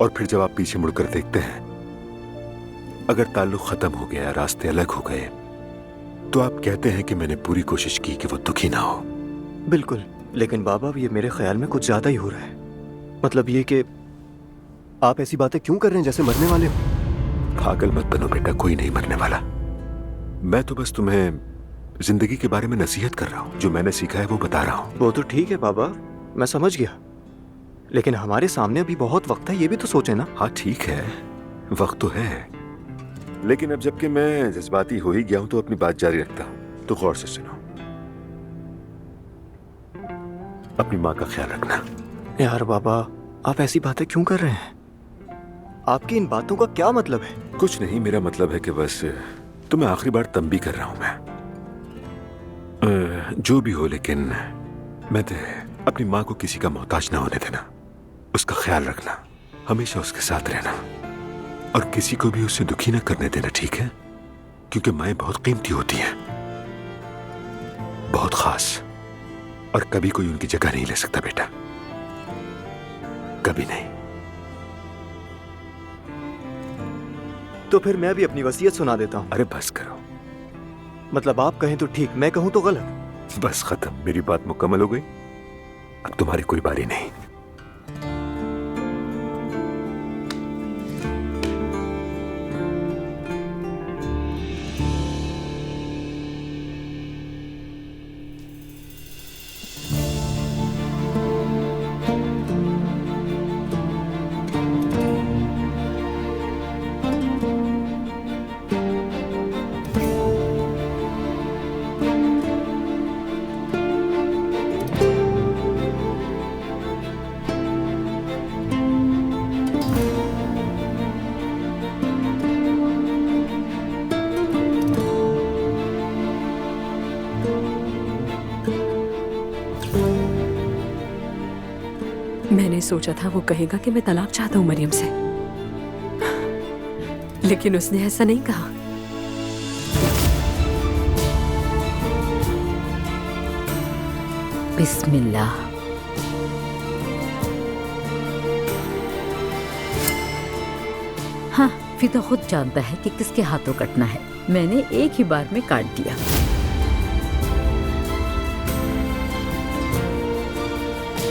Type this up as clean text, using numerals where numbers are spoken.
और फिर जब आप पीछे मुड़कर देखते हैं, अगर ताल्लुक खत्म हो गया, रास्ते अलग हो गए, तो आप कहते हैं कि मैंने पूरी कोशिश की कि वो दुखी ना हो। बिल्कुल, लेकिन बाबा ये मेरे ख्याल में कुछ ज्यादा ही हो रहा है। मतलब ये कि आप ऐसी बातें क्यों कर रहे हैं जैसे मरने वाले हो। पागल मत बनो बेटा, कोई नहीं मरने वाला। मैं तो बस तुम्हें जिंदगी के बारे में नसीहत कर रहा हूं। जो मैंने सीखा है वो बता रहा हूं। वो तो ठीक है बाबा, मैं समझ गया, लेकिन हमारे सामने अभी बहुत वक्त है, ये भी तो सोचे ना। हाँ ठीक है, वक्त तो है, लेकिन अब जबकि मैं जज्बाती हो ही गया हूं तो अपनी बात जारी रखता हूं। तो गौर से सुनो। अपनी माँ का ख्याल रखना। यार बाबा, आप ऐसी बातें क्यों कर रहे हैं? आपकी इन बातों का क्या मतलब है? कुछ नहीं, मेरा मतलब है कि बस तुम्हें आखिरी बार तंबी कर रहा हूं मैं। जो भी हो, लेकिन मैं तो अपनी माँ को किसी का मोहताज ना होने देना। उसका ख्याल रखना, हमेशा उसके साथ रहना, और किसी को भी उससे दुखी ना करने देना, ठीक है? क्योंकि माएँ बहुत कीमती होती हैं, बहुत खास, और कभी कोई उनकी जगह नहीं ले सकता बेटा, कभी नहीं। तो फिर मैं भी अपनी वसीयत सुना देता हूँ। अरे बस करो। मतलब आप कहें तो ठीक, मैं कहूँ तो गलत। बस खत्म, मेरी बात मुकम्मल हो गई। अब तुम्हारी कोई बारी नहीं। मैंने सोचा था वो कहेगा कि मैं तलाक चाहता हूँ मरियम से, लेकिन उसने ऐसा नहीं कहा। बिस्मिल्लाह। हाँ, फिर तो खुद जानता है कि किसके हाथों कटना है। मैंने एक ही बार में काट दिया।